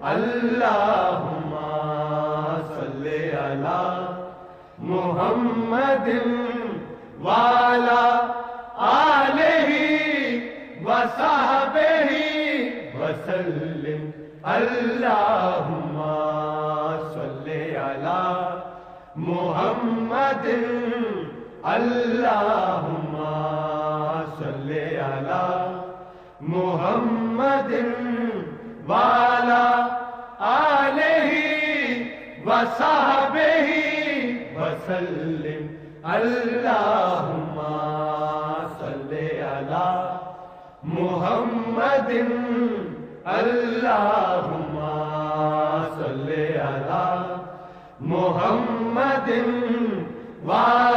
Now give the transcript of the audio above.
اللہم صلی علی محمد وعلی آلہ وصحبہ وسلم اللہم صلی علی محمد اللہم صلی علی محمد وعلی آلہ وصحبہ وسلم اللہم صلی علی محمد اللہم صلی علی محمد وعلی